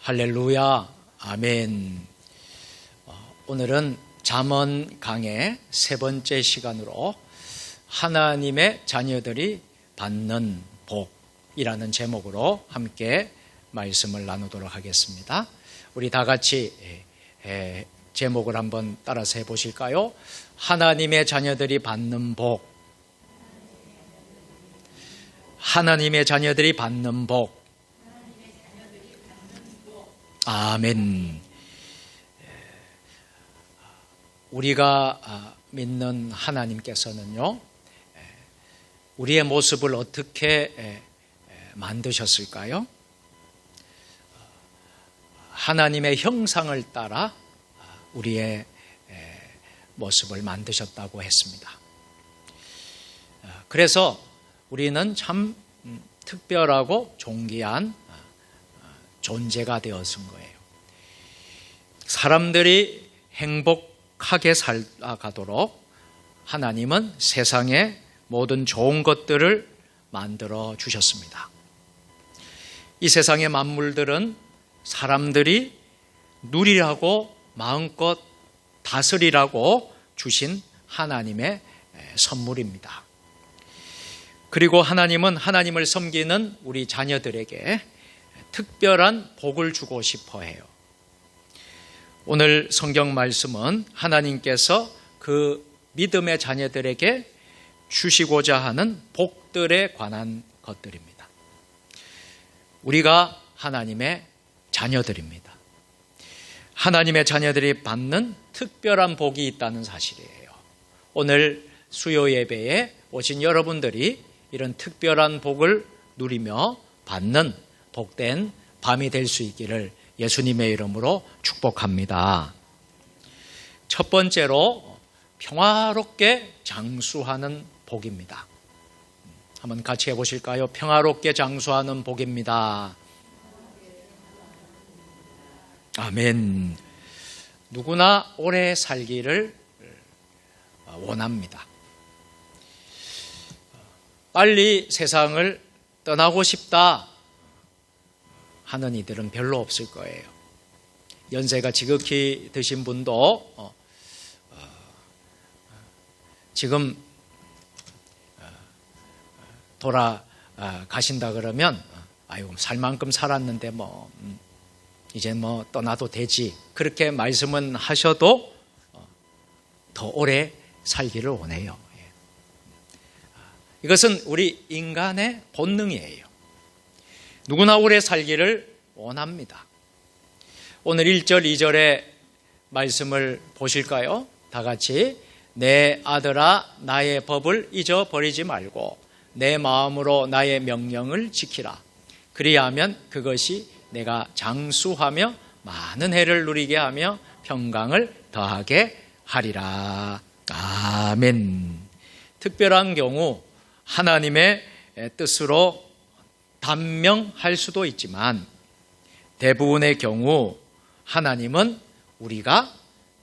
할렐루야, 아멘. 오늘은 잠언 강의 세 번째 시간으로 하나님의 자녀들이 받는 복이라는 제목으로 함께 말씀을 나누도록 하겠습니다. 우리 다 같이 제목을 한번 따라서 해보실까요? 하나님의 자녀들이 받는 복. 하나님의 자녀들이 받는 복. 아멘. 우리가 믿는 하나님께서는요, 우리의 모습을 어떻게 만드셨을까요? 하나님의 형상을 따라 우리의 모습을 만드셨다고 했습니다. 그래서 우리는 참 특별하고 존귀한 존재가 되었은 거예요. 사람들이 행복하게 살아가도록 하나님은 세상의 모든 좋은 것들을 만들어 주셨습니다. 이 세상의 만물들은 사람들이 누리라고 마음껏 다스리라고 주신 하나님의 선물입니다. 그리고 하나님은 하나님을 섬기는 우리 자녀들에게 특별한 복을 주고 싶어 해요. 오늘 성경 말씀은 하나님께서 그 믿음의 자녀들에게 주시고자 하는 복들에 관한 것들입니다. 우리가 하나님의 자녀들입니다. 하나님의 자녀들이 받는 특별한 복이 있다는 사실이에요. 오늘 수요 예배에 오신 여러분들이 이런 특별한 복을 누리며 받는 복된 밤이 될 수 있기를 예수님의 이름으로 축복합니다. 첫 번째로 평화롭게 장수하는 복입니다. 한번 같이 해보실까요? 평화롭게 장수하는 복입니다. 아멘. 누구나 오래 살기를 원합니다. 빨리 세상을 떠나고 싶다 하는 이들은 별로 없을 거예요. 연세가 지극히 드신 분도 지금 돌아가신다 그러면 아이고 살 만큼 살았는데 이제 떠나도 되지, 그렇게 말씀은 하셔도 더 오래 살기를 원해요. 이것은 우리 인간의 본능이에요. 누구나 오래 살기를 원합니다. 오늘 1절, 2절의 말씀을 보실까요? 다 같이. 내 아들아 나의 법을 잊어버리지 말고 내 마음으로 나의 명령을 지키라. 그리하면 그것이 내가 장수하며 많은 해를 누리게 하며 평강을 더하게 하리라. 아멘. 특별한 경우 하나님의 뜻으로 단명할 수도 있지만 대부분의 경우 하나님은 우리가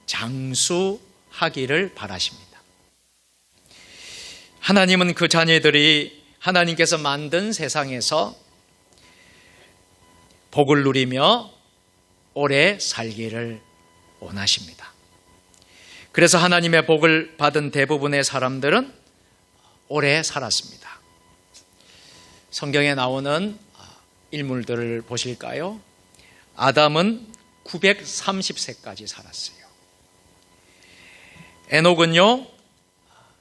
장수하기를 바라십니다. 하나님은 그 자녀들이 하나님께서 만든 세상에서 복을 누리며 오래 살기를 원하십니다. 그래서 하나님의 복을 받은 대부분의 사람들은 오래 살았습니다. 성경에 나오는 인물들을 보실까요? 아담은 930세까지 살았어요. 에녹은요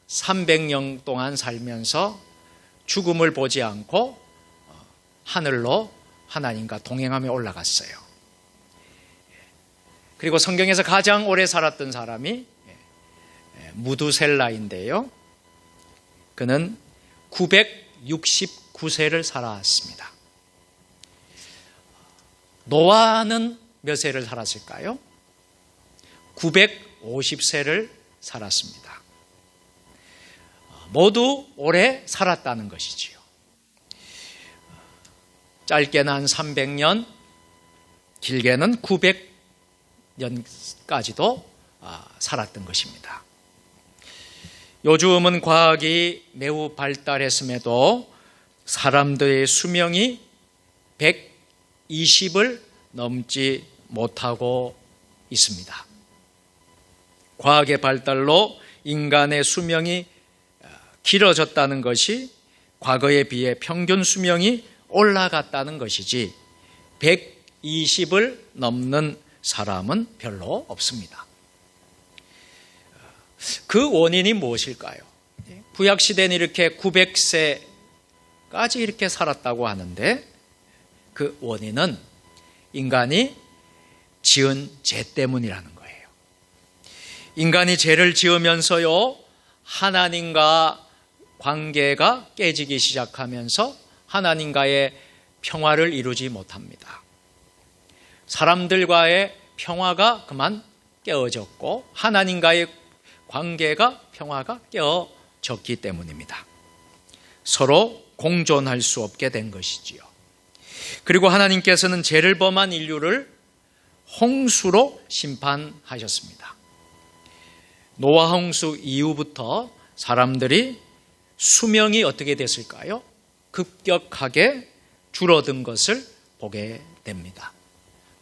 300년 동안 살면서 죽음을 보지 않고 하늘로 하나님과 동행하며 올라갔어요. 그리고 성경에서 가장 오래 살았던 사람이 무두셀라인데요, 그는 969세를 살았습니다. 노아는 몇 세를 살았을까요? 950세를 살았습니다. 모두 오래 살았다는 것이지요. 짧게는 한 300년, 길게는 900년까지도 살았던 것입니다. 요즘은 과학이 매우 발달했음에도 사람들의 수명이 120을 넘지 못하고 있습니다. 과학의 발달로 인간의 수명이 길어졌다는 것이 과거에 비해 평균 수명이 올라갔다는 것이지 120을 넘는 사람은 별로 없습니다. 그 원인이 무엇일까요? 구약시대는 이렇게 900세까지 이렇게 살았다고 하는데 그 원인은 인간이 지은 죄 때문이라는 거예요. 인간이 죄를 지으면서요, 하나님과 관계가 깨지기 시작하면서 하나님과의 평화를 이루지 못합니다. 사람들과의 평화가 그만 깨어졌고 하나님과의 관계가 평화가 깨어졌기 때문입니다. 서로 공존할 수 없게 된 것이지요. 그리고 하나님께서는 죄를 범한 인류를 홍수로 심판하셨습니다. 노아 홍수 이후부터 사람들이 수명이 어떻게 됐을까요? 급격하게 줄어든 것을 보게 됩니다.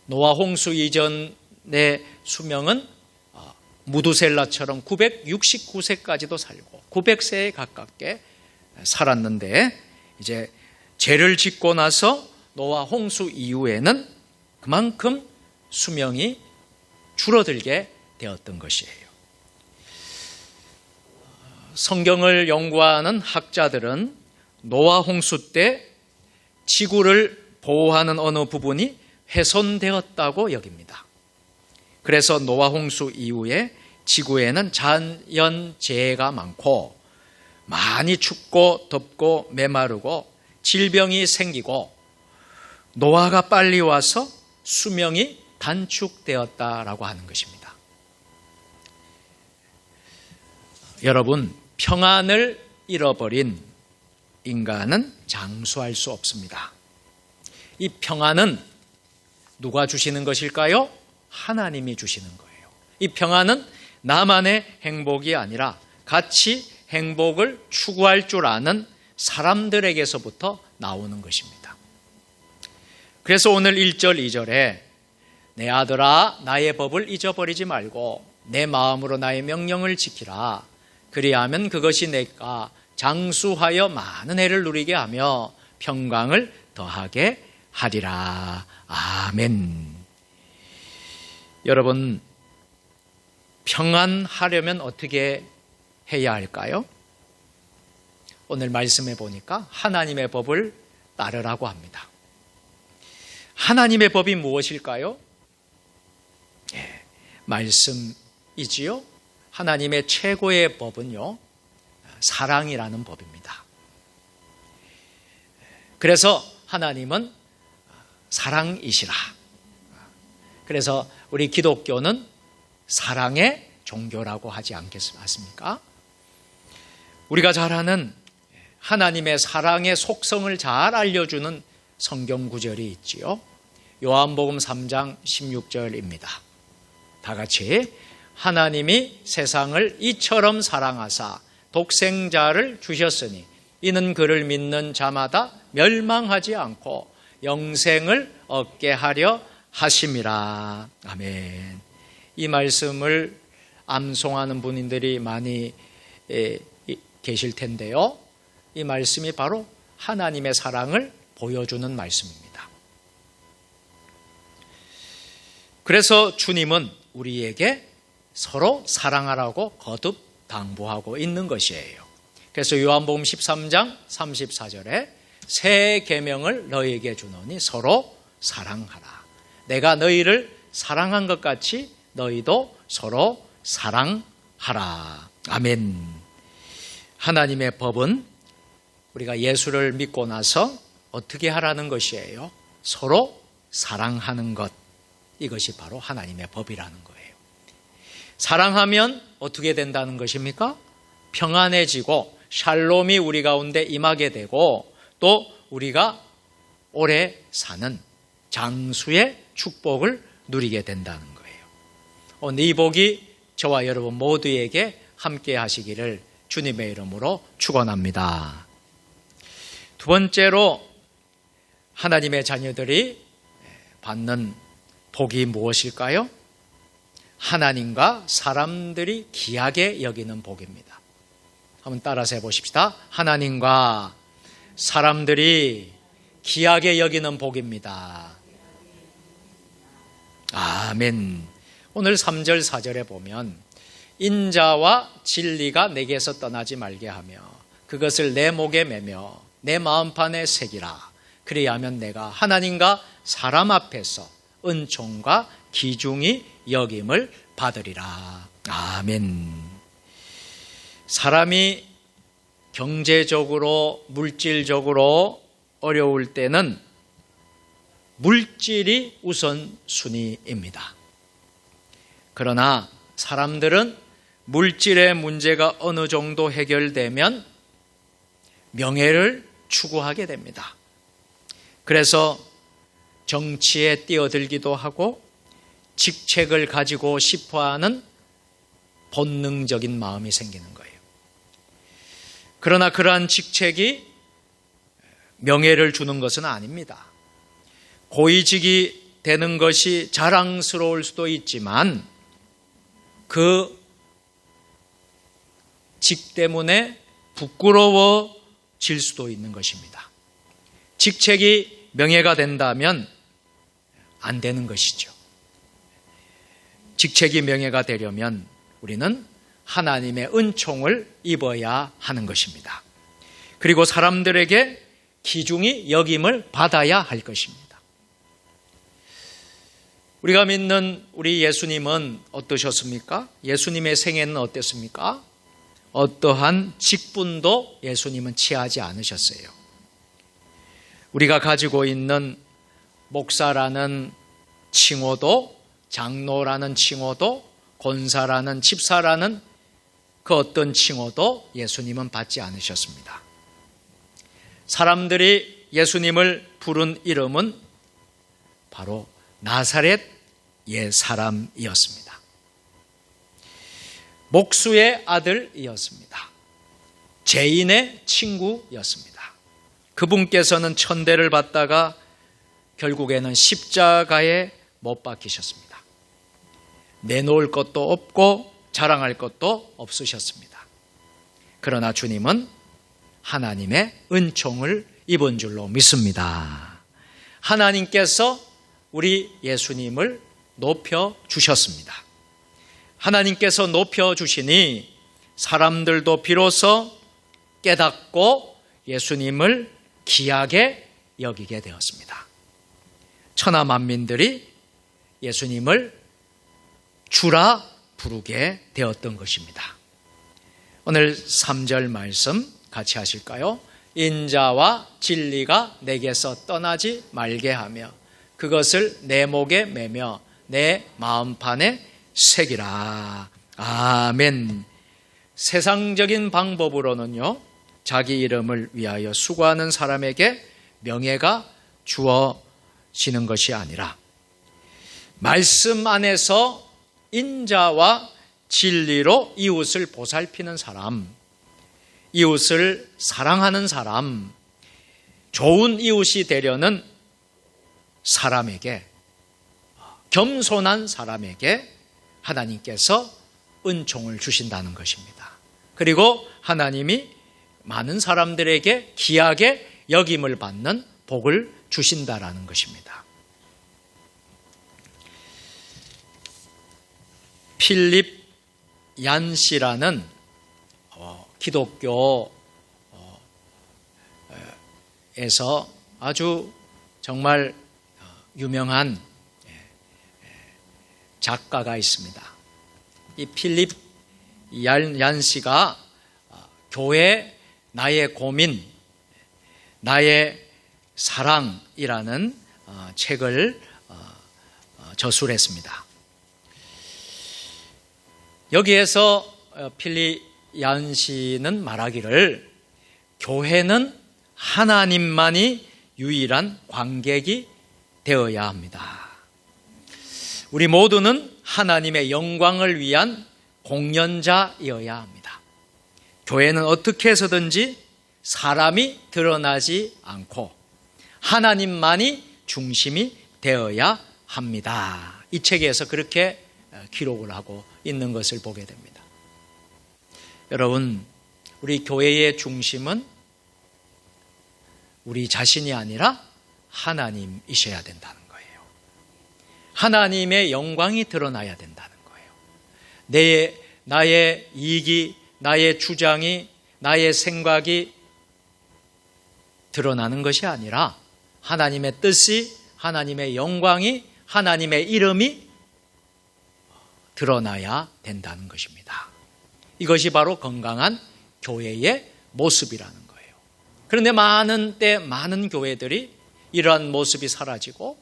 노아 홍수 이전의 수명은 무두셀라처럼 969세까지도 살고 900세에 가깝게 살았는데 이제 죄를 짓고 나서 노아 홍수 이후에는 그만큼 수명이 줄어들게 되었던 것이에요. 성경을 연구하는 학자들은 노아 홍수 때 지구를 보호하는 어느 부분이 훼손되었다고 여깁니다. 그래서 노아 홍수 이후에 지구에는 자연재해가 많고 많이 춥고 덥고 메마르고 질병이 생기고 노아가 빨리 와서 수명이 단축되었다라고 하는 것입니다. 여러분, 평안을 잃어버린 인간은 장수할 수 없습니다. 이 평안은 누가 주시는 것일까요? 하나님이 주시는 거예요. 이 평안은 나만의 행복이 아니라 같이 행복을 추구할 줄 아는 사람들에게서부터 나오는 것입니다. 그래서 오늘 1절, 2절에 내 아들아 나의 법을 잊어버리지 말고 내 마음으로 나의 명령을 지키라. 그리하면 그것이 내가 장수하여 많은 해를 누리게 하며 평강을 더하게 하리라. 아멘. 여러분, 평안하려면 어떻게 해야 할까요? 오늘 말씀해 보니까 하나님의 법을 따르라고 합니다. 하나님의 법이 무엇일까요? 말씀이지요. 하나님의 최고의 법은요, 사랑이라는 법입니다. 그래서 하나님은 사랑이시라. 그래서 우리 기독교는 사랑의 종교라고 하지 않겠습니까? 우리가 잘 아는 하나님의 사랑의 속성을 잘 알려주는 성경 구절이 있지요. 요한복음 3장 16절입니다. 다 같이 하나님이 세상을 이처럼 사랑하사 독생자를 주셨으니 이는 그를 믿는 자마다 멸망하지 않고 영생을 얻게 하려 하심이라. 아멘. 이 말씀을 암송하는 분들이 많이 계실 텐데요. 이 말씀이 바로 하나님의 사랑을 보여주는 말씀입니다. 그래서 주님은 우리에게 서로 사랑하라고 거듭 당부하고 있는 것이에요. 그래서 요한복음 13장 34절에 새 계명을 너희에게 주노니 서로 사랑하라. 내가 너희를 사랑한 것 같이 너희도 서로 사랑하라. 아멘. 하나님의 법은 우리가 예수를 믿고 나서 어떻게 하라는 것이에요? 서로 사랑하는 것. 이것이 바로 하나님의 법이라는 거예요. 사랑하면 어떻게 된다는 것입니까? 평안해지고 샬롬이 우리 가운데 임하게 되고 또 우리가 오래 사는 장수의 축복을 누리게 된다는 거예요. 오늘 이 복이 저와 여러분 모두에게 함께 하시기를 주님의 이름으로 축원합니다. 두 번째로 하나님의 자녀들이 받는 복이 무엇일까요? 하나님과 사람들이 귀하게 여기는 복입니다. 한번 따라서 해보십시다. 하나님과 사람들이 귀하게 여기는 복입니다. 아멘. 오늘 3절 4절에 보면 인자와 진리가 내게서 떠나지 말게 하며 그것을 내 목에 매며 내 마음판에 새기라. 그리하면 내가 하나님과 사람 앞에서 은총과 기중이 여김을 받으리라. 아멘. 사람이 경제적으로 물질적으로 어려울 때는 물질이 우선순위입니다. 그러나 사람들은 물질의 문제가 어느 정도 해결되면 명예를 추구하게 됩니다. 그래서 정치에 뛰어들기도 하고 직책을 가지고 싶어하는 본능적인 마음이 생기는 거예요. 그러나 그러한 직책이 명예를 주는 것은 아닙니다. 고위직이 되는 것이 자랑스러울 수도 있지만 그 직 때문에 부끄러워질 수도 있는 것입니다. 직책이 명예가 된다면 안 되는 것이죠. 직책이 명예가 되려면 우리는 하나님의 은총을 입어야 하는 것입니다. 그리고 사람들에게 기중이 여김을 받아야 할 것입니다. 우리가 믿는 우리 예수님은 어떠셨습니까? 예수님의 생애는 어땠습니까? 어떠한 직분도 예수님은 취하지 않으셨어요. 우리가 가지고 있는 목사라는 칭호도, 장로라는 칭호도, 권사라는 집사라는 그 어떤 칭호도 예수님은 받지 않으셨습니다. 사람들이 예수님을 부른 이름은 바로 나사렛 옛 사람이었습니다. 목수의 아들이었습니다. 죄인의 친구였습니다. 그분께서는 천대를 받다가 결국에는 십자가에 못 박히셨습니다. 내놓을 것도 없고 자랑할 것도 없으셨습니다. 그러나 주님은 하나님의 은총을 입은 줄로 믿습니다. 하나님께서 우리 예수님을 높여주셨습니다. 하나님께서 높여주시니 사람들도 비로소 깨닫고 예수님을 귀하게 여기게 되었습니다. 천하 만민들이 예수님을 주라 부르게 되었던 것입니다. 오늘 3절 말씀 같이 하실까요? 인자와 진리가 내게서 떠나지 말게 하며 그것을 내 목에 매며 내 마음판에 새기라. 아멘. 세상적인 방법으로는요, 자기 이름을 위하여 수고하는 사람에게 명예가 주어지는 것이 아니라 말씀 안에서 인자와 진리로 이웃을 보살피는 사람, 이웃을 사랑하는 사람, 좋은 이웃이 되려는 사람에게, 겸손한 사람에게 하나님께서 은총을 주신다는 것입니다. 그리고 하나님이 많은 사람들에게 귀하게 여김을 받는 복을 주신다라는 것입니다. 필립 얀시라는 기독교에서 아주 정말 유명한 작가가 있습니다. 이 필립 얀시가 교회 나의 고민, 나의 사랑이라는 책을 저술했습니다. 여기에서 필립 얀시는 말하기를 교회는 하나님만이 유일한 관객이 되어야 합니다. 우리 모두는 하나님의 영광을 위한 공연자이어야 합니다. 교회는 어떻게 해서든지 사람이 드러나지 않고 하나님만이 중심이 되어야 합니다. 이 책에서 그렇게 기록을 하고 있는 것을 보게 됩니다. 여러분, 우리 교회의 중심은 우리 자신이 아니라 하나님이셔야 된다는 거예요. 하나님의 영광이 드러나야 된다는 거예요. 나의 이익이, 나의 주장이, 나의 생각이 드러나는 것이 아니라 하나님의 뜻이, 하나님의 영광이, 하나님의 이름이 드러나야 된다는 것입니다. 이것이 바로 건강한 교회의 모습이라는 거예요. 그런데 많은 교회들이 이러한 모습이 사라지고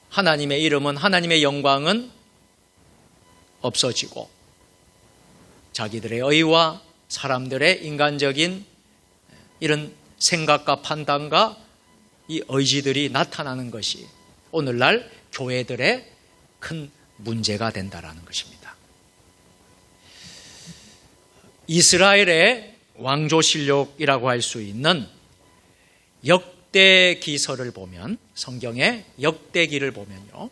하나님의 이름은, 하나님의 영광은 없어지고 자기들의 의와 사람들의 인간적인 이런 생각과 판단과 이 의지들이 나타나는 것이 오늘날 교회들의 큰 문제가 된다는 것입니다. 이스라엘의 왕조실록이라고 할 수 있는 역대기서를 보면, 성경의 역대기를 보면요,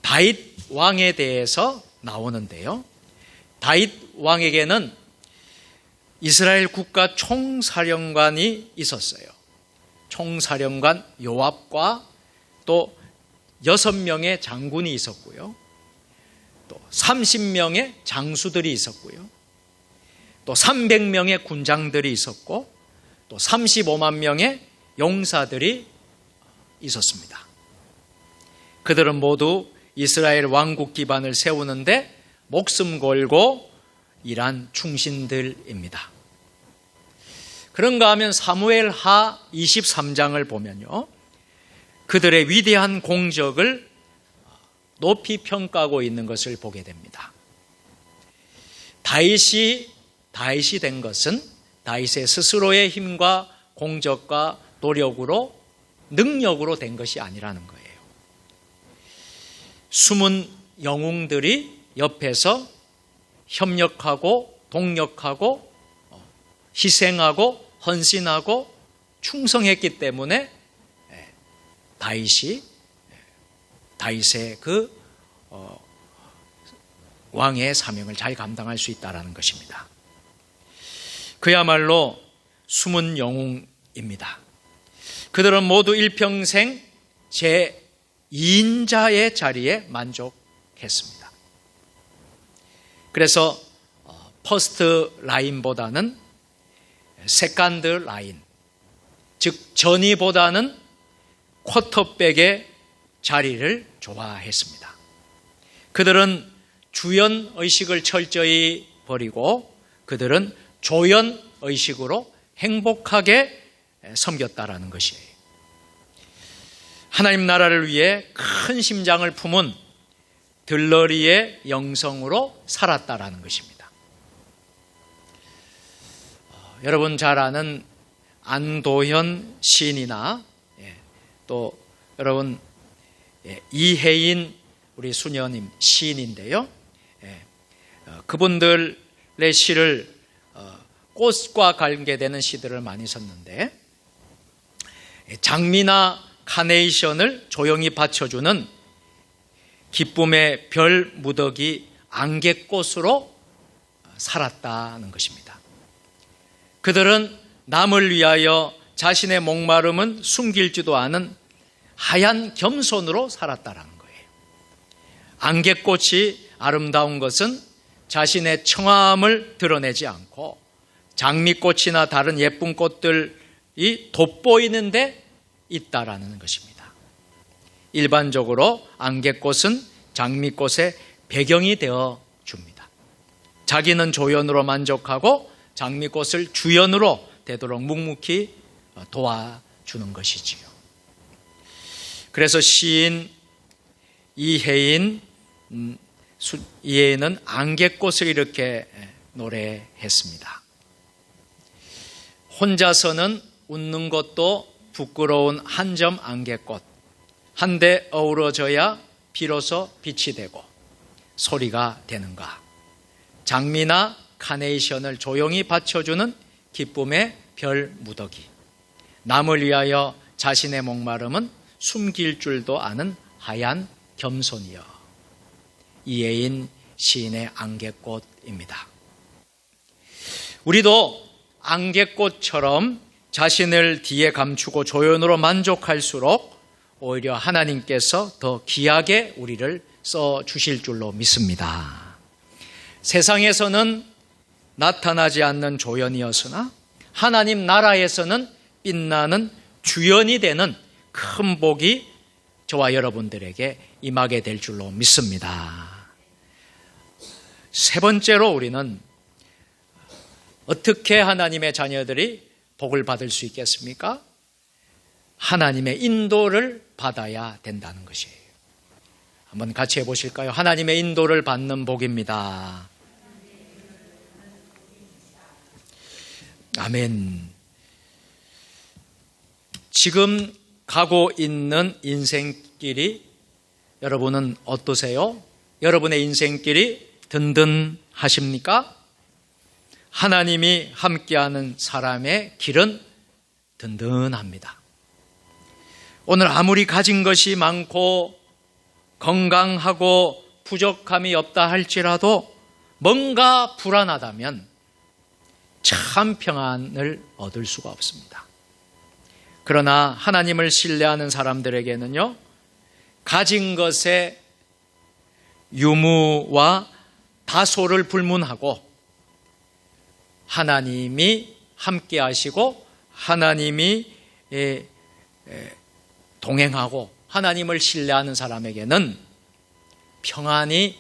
다윗 왕에 대해서 나오는데요, 다윗 왕에게는 이스라엘 국가 총사령관이 있었어요. 총사령관 요압과 또 6명의 장군이 있었고요, 또 30명의 장수들이 있었고요, 또 300명의 군장들이 있었고, 또 35만 명의 용사들이 있었습니다. 그들은 모두 이스라엘 왕국 기반을 세우는데 목숨 걸고 일한 충신들입니다. 그런가 하면 사무엘하 23장을 보면요, 그들의 위대한 공적을 높이 평가하고 있는 것을 보게 됩니다. 다윗이 된 것은 다윗의 스스로의 힘과 공적과 노력으로, 능력으로 된 것이 아니라는 거예요. 숨은 영웅들이 옆에서 협력하고 동력하고 희생하고 헌신하고 충성했기 때문에 다윗의 그 왕의 사명을 잘 감당할 수 있다는 것입니다. 그야말로 숨은 영웅입니다. 그들은 모두 일평생 제2인자의 자리에 만족했습니다. 그래서 퍼스트 라인보다는 세컨드 라인, 즉 전위보다는 쿼터백의 자리를 좋아했습니다. 그들은 주연의식을 철저히 버리고 그들은 조연의식으로 행복하게 섬겼다라는 것이에요. 하나님 나라를 위해 큰 심장을 품은 들러리의 영성으로 살았다라는 것입니다. 여러분 잘 아는 안도현 시인이나 또 여러분 이혜인 우리 수녀님 시인인데요, 그분들의 시를 꽃과 관계되는 시들을 많이 썼는데, 장미나 카네이션을 조용히 받쳐주는 기쁨의 별 무더기 안개꽃으로 살았다는 것입니다. 그들은 남을 위하여 자신의 목마름은 숨길지도 않은 하얀 겸손으로 살았다는 거예요. 안개꽃이 아름다운 것은 자신의 청아함을 드러내지 않고 장미꽃이나 다른 예쁜 꽃들이 돋보이는데 있다라는 것입니다. 일반적으로 안개꽃은 장미꽃의 배경이 되어 줍니다. 자기는 조연으로 만족하고 장미꽃을 주연으로 되도록 묵묵히 도와주는 것이지요. 그래서 시인 이혜인은 안개꽃을 이렇게 노래했습니다. 혼자서는 웃는 것도 부끄러운 한 점 안개꽃, 한데 어우러져야 비로소 빛이 되고 소리가 되는가. 장미나 카네이션을 조용히 받쳐주는 기쁨의 별 무더기, 남을 위하여 자신의 목마름은 숨길 줄도 아는 하얀 겸손이여. 이예인 시인의 안개꽃입니다. 우리도 안개꽃처럼 자신을 뒤에 감추고 조연으로 만족할수록 오히려 하나님께서 더 귀하게 우리를 써주실 줄로 믿습니다. 세상에서는 나타나지 않는 조연이었으나 하나님 나라에서는 빛나는 주연이 되는 큰 복이 저와 여러분들에게 임하게 될 줄로 믿습니다. 세 번째로 우리는 어떻게 하나님의 자녀들이 복을 받을 수 있겠습니까? 하나님의 인도를 받아야 된다는 것이에요. 한번 같이 해보실까요? 하나님의 인도를 받는 복입니다. 아멘. 지금 가고 있는 인생길이 여러분은 어떠세요? 여러분의 인생길이 든든하십니까? 하나님이 함께하는 사람의 길은 든든합니다. 오늘 아무리 가진 것이 많고 건강하고 부족함이 없다 할지라도 뭔가 불안하다면 참 평안을 얻을 수가 없습니다. 그러나 하나님을 신뢰하는 사람들에게는요, 가진 것의 유무와 다소를 불문하고 하나님이 함께 하시고 하나님이 동행하고 하나님을 신뢰하는 사람에게는 평안이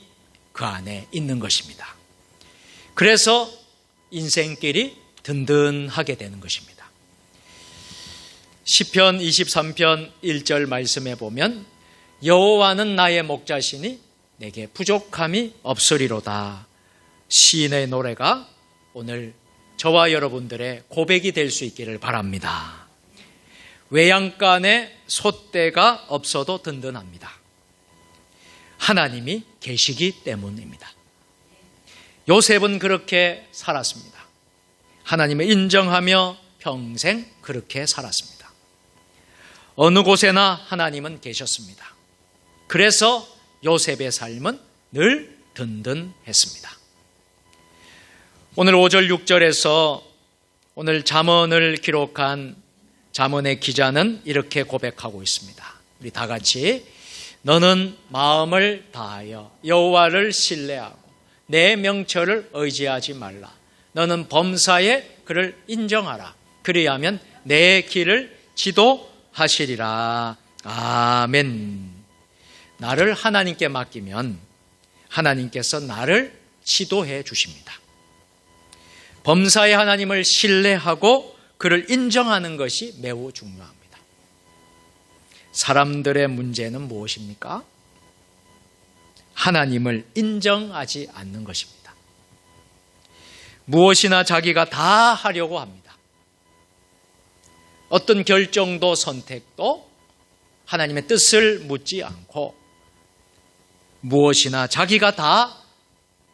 그 안에 있는 것입니다. 그래서 인생길이 든든하게 되는 것입니다. 시편 23편 1절 말씀에 보면 여호와는 나의 목자시니 내게 부족함이 없으리로다. 시인의 노래가 오늘 저와 여러분들의 고백이 될 수 있기를 바랍니다. 외양간에 솥대가 없어도 든든합니다. 하나님이 계시기 때문입니다. 요셉은 그렇게 살았습니다. 하나님을 인정하며 평생 그렇게 살았습니다. 어느 곳에나 하나님은 계셨습니다. 그래서 요셉의 삶은 늘 든든했습니다. 오늘 5절 6절에서 오늘 잠언을 기록한 잠언의 기자는 이렇게 고백하고 있습니다. 우리 다 같이 너는 마음을 다하여 여호와를 신뢰하고 내 명철을 의지하지 말라. 너는 범사에 그를 인정하라. 그리하면 내 길을 지도하시리라. 아멘. 나를 하나님께 맡기면 하나님께서 나를 지도해 주십니다. 범사의 하나님을 신뢰하고 그를 인정하는 것이 매우 중요합니다. 사람들의 문제는 무엇입니까? 하나님을 인정하지 않는 것입니다. 무엇이나 자기가 다 하려고 합니다. 어떤 결정도 선택도 하나님의 뜻을 묻지 않고 무엇이나 자기가 다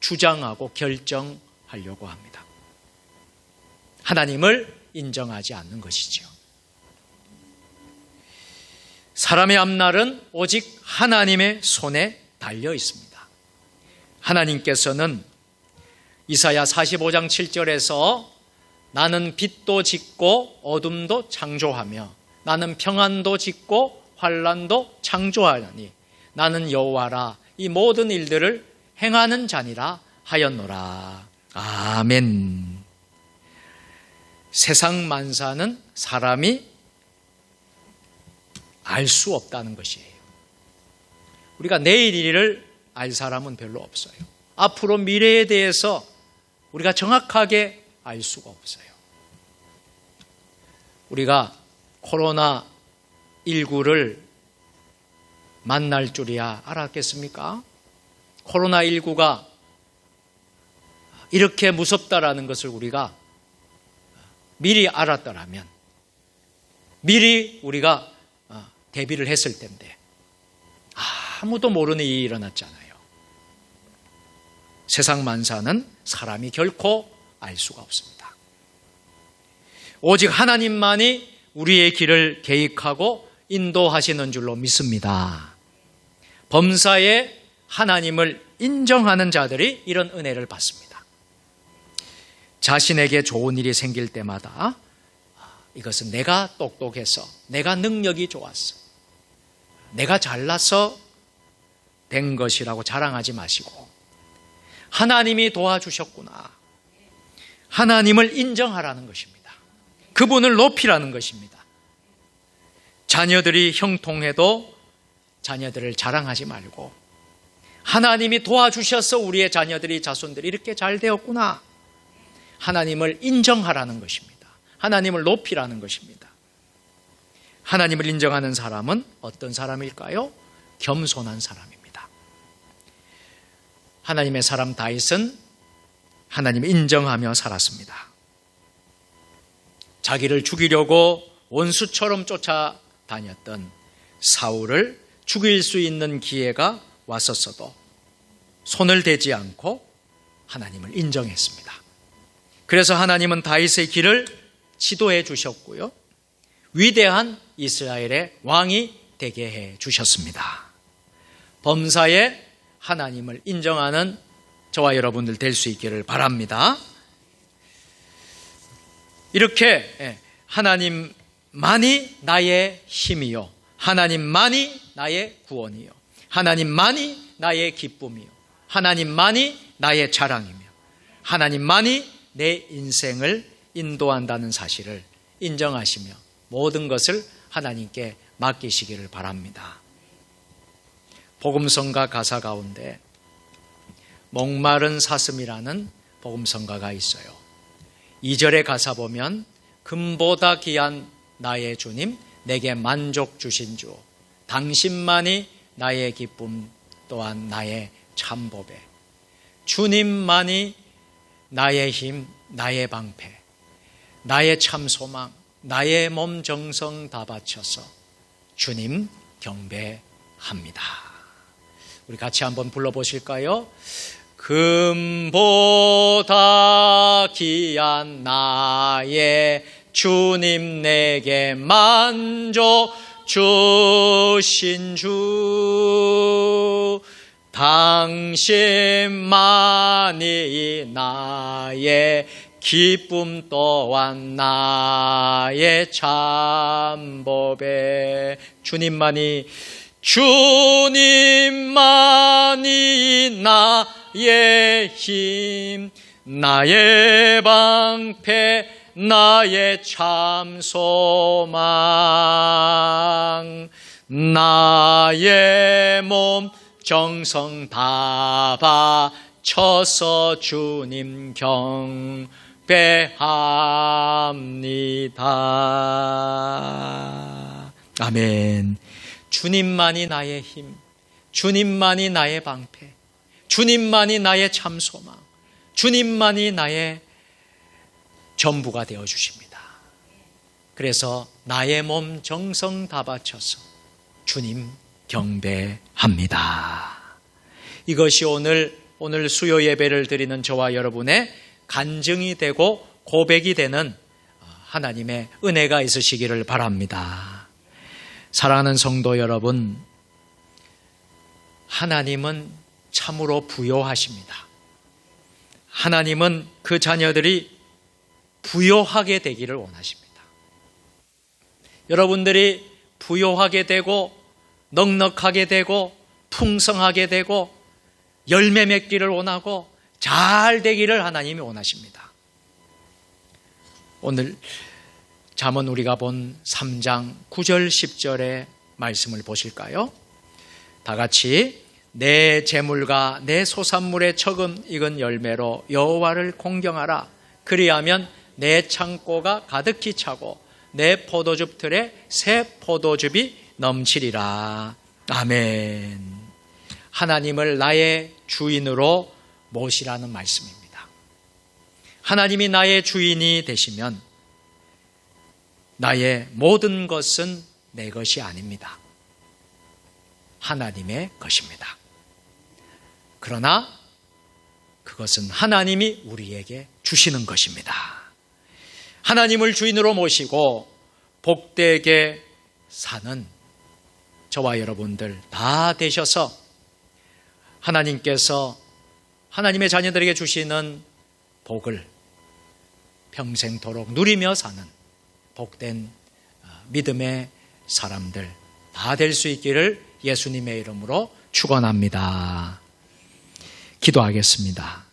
주장하고 결정하려고 합니다. 하나님을 인정하지 않는 것이죠. 사람의 앞날은 오직 하나님의 손에 달려 있습니다. 하나님께서는 이사야 45장 7절에서 나는 빛도 짓고 어둠도 창조하며 나는 평안도 짓고 환난도 창조하니 나는 여호와라 이 모든 일들을 행하는 자니라 하였노라. 아멘. 세상 만사는 사람이 알 수 없다는 것이에요. 우리가 내일 일을 알 사람은 별로 없어요. 앞으로 미래에 대해서 우리가 정확하게 알 수가 없어요. 우리가 코로나19를 만날 줄이야 알았겠습니까? 코로나19가 이렇게 무섭다라는 것을 우리가 미리 알았더라면 미리 우리가 대비를 했을 텐데 아무도 모르는 일이 일어났잖아요. 세상 만사는 사람이 결코 알 수가 없습니다. 오직 하나님만이 우리의 길을 계획하고 인도하시는 줄로 믿습니다. 범사에 하나님을 인정하는 자들이 이런 은혜를 받습니다. 자신에게 좋은 일이 생길 때마다 이것은 내가 똑똑해서, 내가 능력이 좋았어, 내가 잘나서 된 것이라고 자랑하지 마시고 하나님이 도와주셨구나, 하나님을 인정하라는 것입니다. 그분을 높이라는 것입니다. 자녀들이 형통해도 자녀들을 자랑하지 말고 하나님이 도와주셔서 우리의 자녀들이, 자손들이 이렇게 잘 되었구나, 하나님을 인정하라는 것입니다. 하나님을 높이라는 것입니다. 하나님을 인정하는 사람은 어떤 사람일까요? 겸손한 사람입니다. 하나님의 사람 다윗은 하나님을 인정하며 살았습니다. 자기를 죽이려고 원수처럼 쫓아다녔던 사울을 죽일 수 있는 기회가 왔었어도 손을 대지 않고 하나님을 인정했습니다. 그래서 하나님은 다윗의 길을 지도해 주셨고요, 위대한 이스라엘의 왕이 되게 해 주셨습니다. 범사에 하나님을 인정하는 저와 여러분들 될 수 있기를 바랍니다. 이렇게 하나님만이 나의 힘이요, 하나님만이 나의 구원이요, 하나님만이 나의 기쁨이요, 하나님만이 나의 자랑이며 하나님만이 내 인생을 인도한다는 사실을 인정하시며 모든 것을 하나님께 맡기시기를 바랍니다. 복음성가 가사 가운데 목마른 사슴이라는 복음성가가 있어요. 2절의 가사 보면 금보다 귀한 나의 주님, 내게 만족 주신 주, 당신만이 나의 기쁨 또한 나의 참보배, 주님만이 나의 힘, 나의 방패, 나의 참소망, 나의 몸 정성 다 바쳐서 주님 경배합니다. 우리 같이 한번 불러보실까요? 금보다 귀한 나의 주님, 내게 만족 주신 주, 당신만이 나의 기쁨 또한 나의 참보배, 주님만이 나의 힘, 나의 방패, 나의 참소망, 나의 몸 정성 다 바쳐서 주님 경배합니다. 아멘. 주님만이 나의 힘, 주님만이 나의 방패, 주님만이 나의 참소망, 주님만이 나의 전부가 되어 주십니다. 그래서 나의 몸 정성 다 바쳐서 주님 경배합니다. 이것이 오늘 수요 예배를 드리는 저와 여러분의 간증이 되고 고백이 되는 하나님의 은혜가 있으시기를 바랍니다. 사랑하는 성도 여러분, 하나님은 참으로 부요하십니다. 하나님은 그 자녀들이 부요하게 되기를 원하십니다. 여러분들이 부요하게 되고 넉넉하게 되고 풍성하게 되고 열매 맺기를 원하고 잘 되기를 하나님이 원하십니다. 오늘 잠언 우리가 본 3장 9절 10절의 말씀을 보실까요? 다 같이 내 재물과 내 소산물의 처금 익은 열매로 여호와를 공경하라. 그리하면 내 창고가 가득히 차고 내 포도즙 틀에 새 포도즙이 넘치리라. 아멘. 하나님을 나의 주인으로 모시라는 말씀입니다. 하나님이 나의 주인이 되시면 나의 모든 것은 내 것이 아닙니다. 하나님의 것입니다. 그러나 그것은 하나님이 우리에게 주시는 것입니다. 하나님을 주인으로 모시고 복되게 사는 저와 여러분들 다 되셔서 하나님께서 하나님의 자녀들에게 주시는 복을 평생토록 누리며 사는 복된 믿음의 사람들 다 될 수 있기를 예수님의 이름으로 축원합니다. 기도하겠습니다.